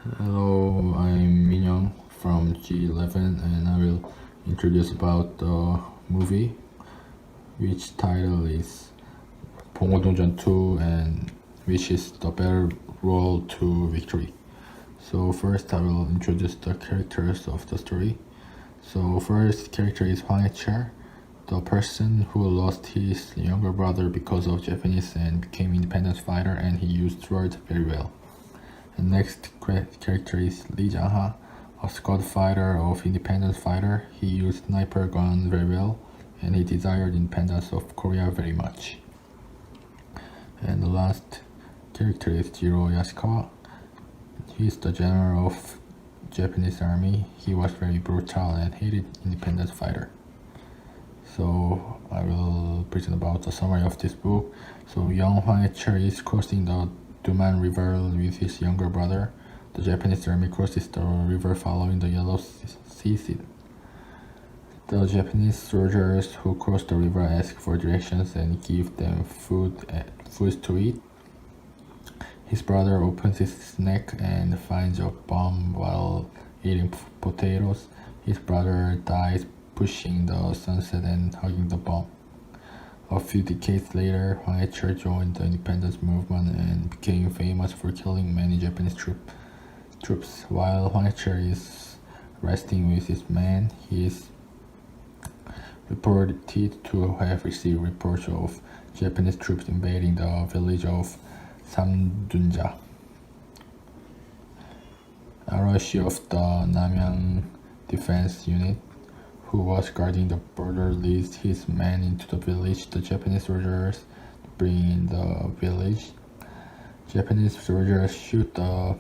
Hello, I'm Minhyeong from G11 and I will introduce about the movie which title is 봉오동전 2 and which is the better road to victory. So first I will introduce the characters of the story. So first character is Hwang Hae-chul, the person who lost his younger brother because of Japanese and became independence fighter, and he used swords very well. The next character is Lee Jang-ha, a squad fighter of independence fighter. He used sniper gun very well, and he desired independence of Korea very much. And the last character is Jiro Yasukawa. He is the general of Japanese army. He was very brutal and hated independence fighter. So I will present about the summary of this book. So young Hwang Hae-chul is crossing the Duman River with his younger brother. The Japanese army crosses the river following the Yellow Sea. The Japanese soldiers who cross the river ask for directions and give them food to eat. His brother opens his neck and finds a bomb while eating potatoes. His brother dies pushing the sunset and hugging the bomb. A few decades later, Hwang Hae-chul joined the independence movement and became famous for killing many Japanese troops. While Hwang Hae-chul is resting with his men, he is reported to have received reports of Japanese troops invading the village of Samdunja. Arashi of the Namyang Defense Unit, who was guarding the border, leads his men into the village. The Japanese soldiers bring in the village. Japanese soldiers shoot the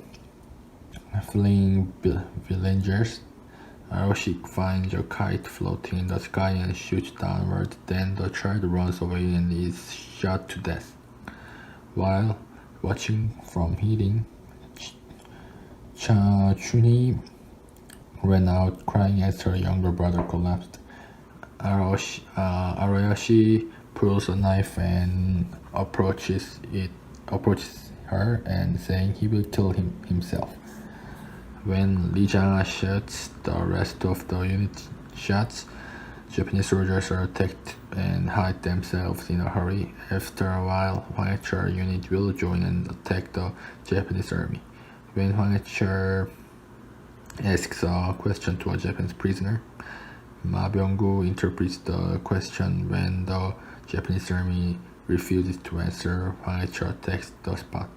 fleeing villagers. Arashi finds a kite floating in the sky and shoots downward. Then the child runs away and is shot to death. While watching from hiding, Chuni ran out crying as her younger brother collapsed. Arashi pulls a knife and approaches her and saying he will kill himself. When Lee Jang-ha shoots, the rest of the unit shots. Japanese soldiers are attacked and hide themselves in a hurry. After a while, Hwang Hae-chul unit will join and attack the Japanese army. When Hwang Hae-chul asks a question to a Japanese prisoner, Ma Byung-gu interprets the question. When the Japanese army refuses to answer, Hwang Hae-chul attacks the spot.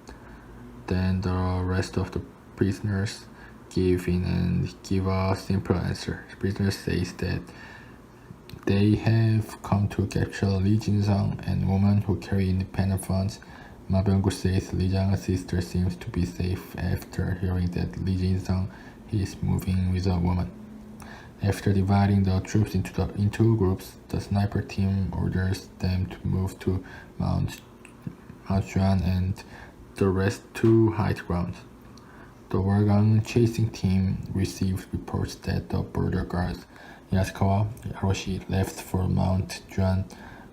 Then the rest of the prisoners give in and give a simple answer. The prisoner says that they have come to capture Lee Jin-sung and woman who carry independent funds. Ma Byung-gu says Lee Jang-ha's sister seems to be safe after hearing that Lee Jin-sung is moving with a woman. After dividing the troops into groups, the sniper team orders them to move to Mount Juan and the rest to high ground. The Wargang chasing team received reports that the border guards Yasukawa Arashi left for Mount Juan.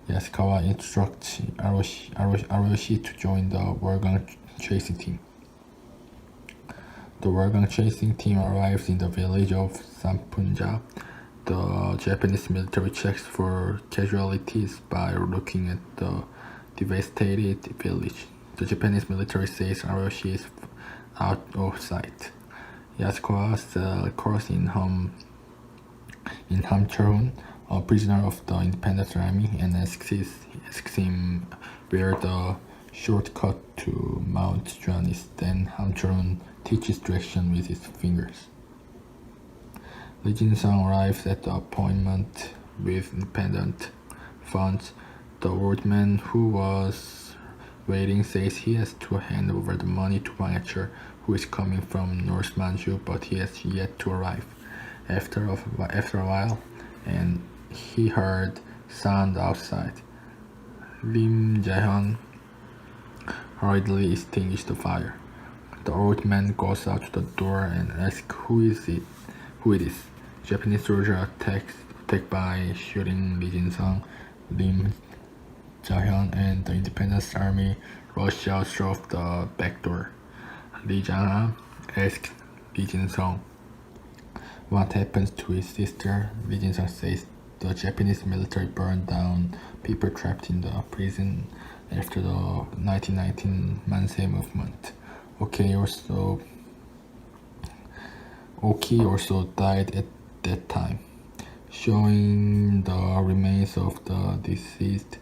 Yasukawa instructs Arashi to join the Wargang chasing team. The Wargang chasing team arrives in the village of Sampunja. The Japanese military checks for casualties by looking at the devastated village. The Japanese military says Arashi is out of sight. Yasukawa sells course in Hamcheon, a prisoner of the independence army, and asks him where the shortcut to Mount Juan is. Then Hamcheon teaches direction with his fingers. Lee Jin-sung arrives at the appointment with independent funds. The old man who was waiting says he has to hand over the money to Hwang Hae-chul, who is coming from North Manchu, but he has yet to arrive. After a while, and he heard sound outside. Lim Jae-hyun hurriedly extinguished the fire. The old man goes out to the door and asks who it is. Japanese soldier attacked by shooting Lee Jin-sung. Lim Jae-hyun and the independence army rush out through the back door. Lee Jang-ha asks Lee Jin-sung. What happens to his sister? Lee Jin-sung says the Japanese military burned down people trapped in the prison after the 1919 Mansei movement. Oki also died at that time. Showing the remains of the deceased,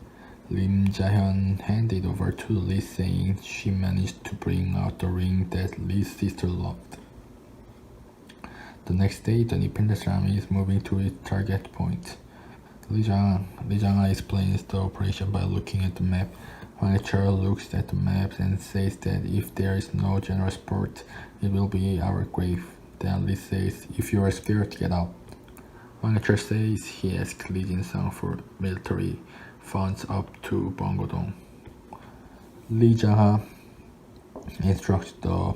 Lim Ja-hyun handed over to Lee, saying she managed to bring out the ring that Lee's sister loved. The next day, the Independence Army is moving to its target point. Lee Jang-ha explains the operation by looking at the map. Hwang Hae-chul looks at the map and says that if there is no general support, it will be our grave. Then Lee says, if you are scared, get out. Hwang Hae-chul says he asked Lee Jin-sung for military funds up to Bonggodong. Lee Jang-ha instructs the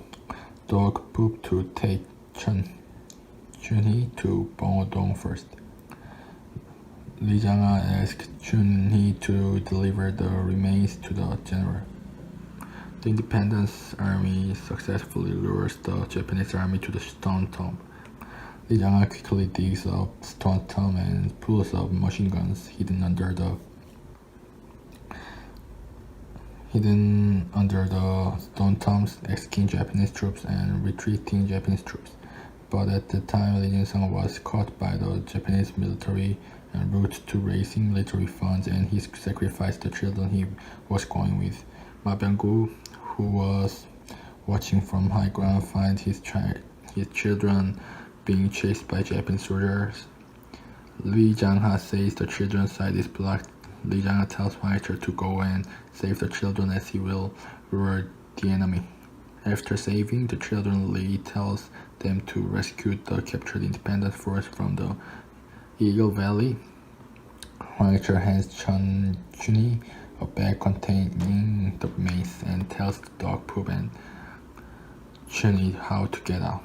dog Poop to take Chun-hee to Bonggodong first. Lee Jang-ha asked Chun-hee to deliver the remains to the general. The Independence Army successfully lures the Japanese army to the stone tomb. Lee Jang-ha quickly digs up stone tomb and pulls up machine guns hidden under the stone tombs, asking Japanese troops and retreating Japanese troops. But at the time, Lee Jin-sung was caught by the Japanese military en route to raising military funds, and he sacrificed the children he was going with. Ma Byung-gu, who was watching from high ground, finds his children being chased by Japanese soldiers. Lee Jang-ha says the children's side is blocked. Lee Jang-ha tells Hwang Hae-chul to go and save the children as he will lure the enemy. After saving the children, Lee tells them to rescue the captured independent force from the Eagle Valley. Hwang Hae-chul hands Chun-hee a bag containing the remains and tells the dog Poop and Chun-hee how to get out.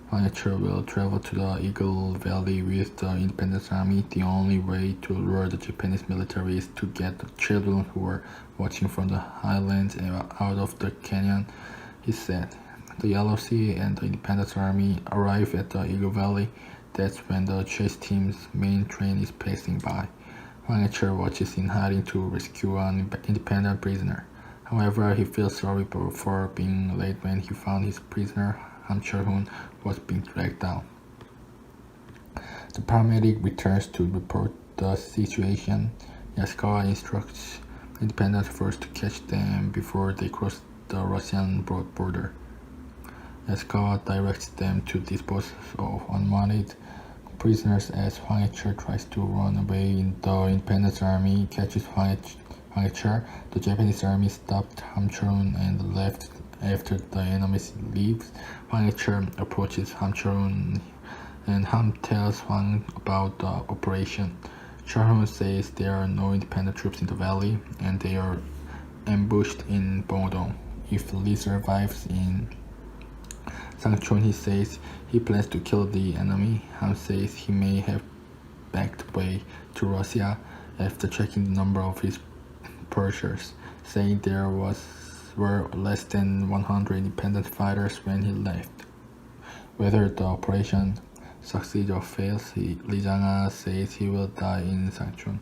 Hwang Hae-chul will travel to the Eagle Valley with the Independence Army. The only way to lure the Japanese military is to get the children who were watching from the highlands out of the canyon, he said. The Yellow Sea and the Independence Army arrive at the Eagle Valley. That's when the chase team's main train is passing by. Hwang Hae-chul watches in hiding to rescue an independent prisoner. However, he feels sorry for being late when he found his prisoner, Han Chul-hoon, was being dragged down. The paramedic returns to report the situation. Yaskawa instructs independent force to catch them before they cross the Russian border. Yaskawa directs them to dispose of unwanted prisoners as Hwang Hae-chul tries to run away. The Independence Army catches Hwang Hae-chul. The Japanese army stopped Han Chul-hoon and left after the enemy leaves. Hwang Hae-chul approaches Han Chul-hoon and Han tells Hwang about the operation. Chul-hoon says there are no independent troops in the valley and they are ambushed in Bongdong. If Lee survives in Sangchon, he says he plans to kill the enemy. Han says he may have backed away to Russia after checking the number of his pursuers, saying there were less than 100 independent fighters when he left. Whether the operation succeeds or fails, Lee Jang-ha says he will die in Sangchon.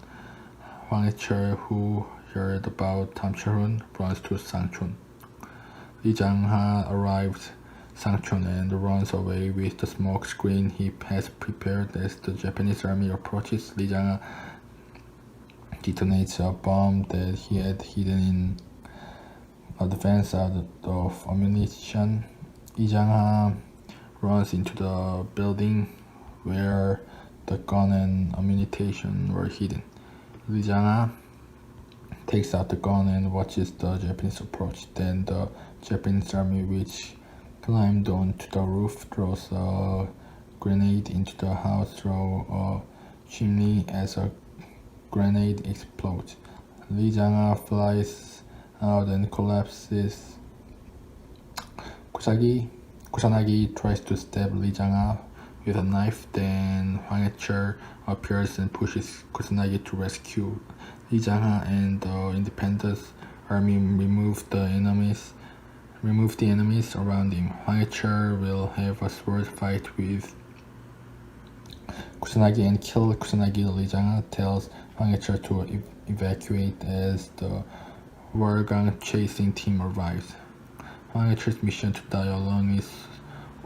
Hwang Hae-chul, who heard about Han Chul-hoon, runs to Sangchon. Lee Jang-ha arrives Sangchon and runs away with the smoke screen he has prepared. As the Japanese army approaches, Lee Jang-ha detonates a bomb that he had hidden in advance out of ammunition. Lee Jang-ha runs into the building where the gun and ammunition were hidden. Lee Jang-ha takes out the gun and watches the Japanese approach. Then the Japanese army, which climbed onto the roof, throws a grenade into the house through a chimney. As a grenade explodes, Lee Jang-ha flies out and collapses. Kusanagi tries to stab Lee Jang-ha with a knife. Then Hwang Hae-chul appears and pushes Kusanagi to rescue Lee Jang-ha, and the Independence Army remove the enemy's remove the enemies around him. Hwang Hae-chul will have a sword fight with Kusanagi and kill Kusanagi. Lee Jang-ha tells Hwang Hae-chul to evacuate as the Wargang chasing team arrives. Hwang Hae-chul's mission to die alone is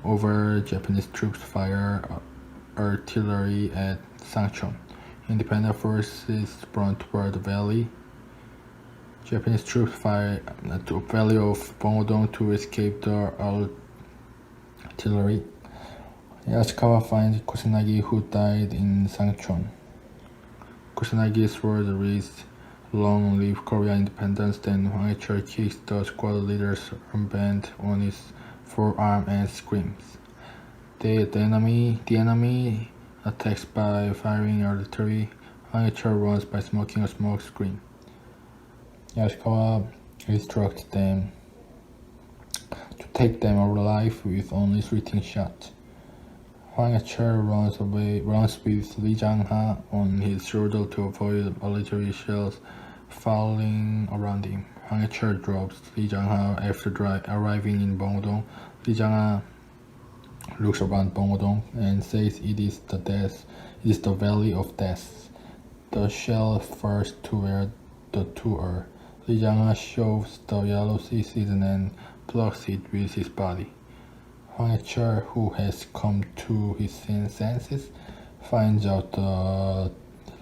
over. Japanese troops fire artillery at Sangchon. Independent forces run toward the valley. Japanese troops fire at the valley of Bongodong to escape the artillery. Yasukawa finds Kusanagi, who died in Sangchon. Kusanagi's word reads, "Long live Korean independence." Then Hwang Hae-chul kicks the squad leader's armband on his forearm and screams. The enemy attacks by firing artillery. Hwang Hae-chul runs by smoking a smoke screen. Yasukawa instructs them to take them alive with only 13 shots. Hwang Hae-chul runs with Lee Jang-ha on his shoulder to avoid artillery shells falling around him. Hwang Hae-chul drops Lee Jang-ha after arriving in Bongodong. Lee Jang-ha looks around Bongodong and says it is the valley of death. The shell falls to where the two are. Lee Jang-ha shoves the yellow season and blocks it with his body. Hwang Hae-chul, who has come to his senses, finds out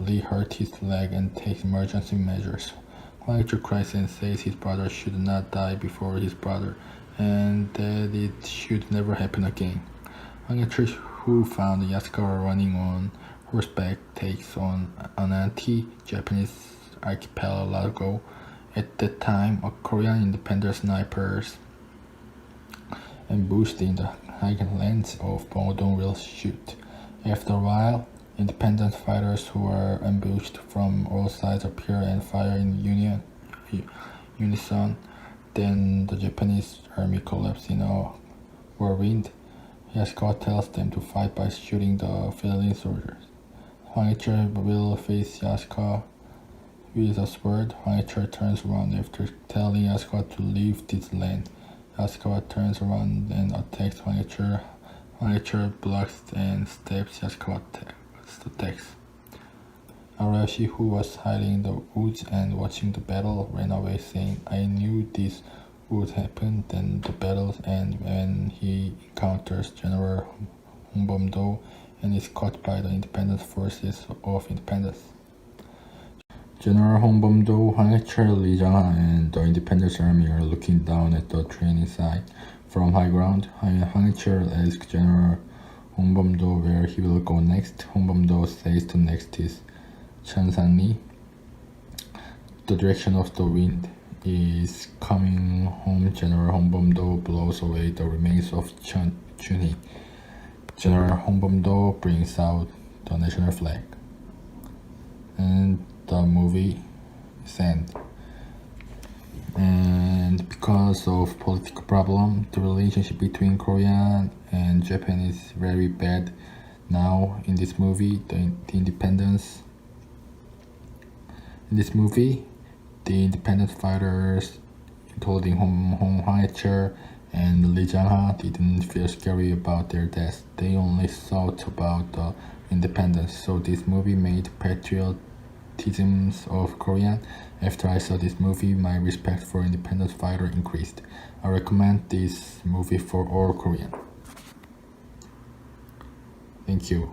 Lee hurt his leg and takes emergency measures. Hwang Hae-chul cries and says his brother should not die before his brother, and that it should never happen again. Hwang Hae-chul, who found Yasukawa running on horseback, takes on an anti-Japanese archipelago. At that time, a Korean independent snipers ambushed in the highlands of Bongodong will shoot. After a while, independent fighters who are ambushed from all sides appear and fire in unison. Then the Japanese army collapses in a whirlwind. Yasukawa tells them to fight by shooting the fleeing soldiers. Hwang Hae-chul will face Yasukawa with a sword. Hwang Hae-chul turns around after telling Yasukawa to leave this land. Yasukawa turns around and attacks Hwang Hae-chul. Hwang Hae-chul blocks and stabs Yasukawa attacks. Arashi, who was hiding in the woods and watching the battle, ran away saying, "I knew this would happen." Then the battle ends when he encounters General Hongbom-do and is caught by the independent forces of independence. General Hongbom-do, Hwang Hae-chul, Lee Jang-ha, and the Independence Army are looking down at the training site from high ground. Hwang Hae-chul asks General Hongbom-do where he will go next. Hongbom-do says the next is Cheonsan-ri. The direction of the wind is coming home. General Hongbom-do blows away the remains of Chunhee. General Hongbom-do brings out the national flag. And the movie is end. And because of political problem, the relationship between Korea and Japan is very bad now. In this movie, the independent fighters, including Hwang Hae-chul and Lee Jang-ha, didn't feel scary about their deaths. They only thought about the independence. So this movie made patriotisms of Korean. After I saw this movie, my respect for independent fighter increased. I recommend this movie for all Korean. Thank you.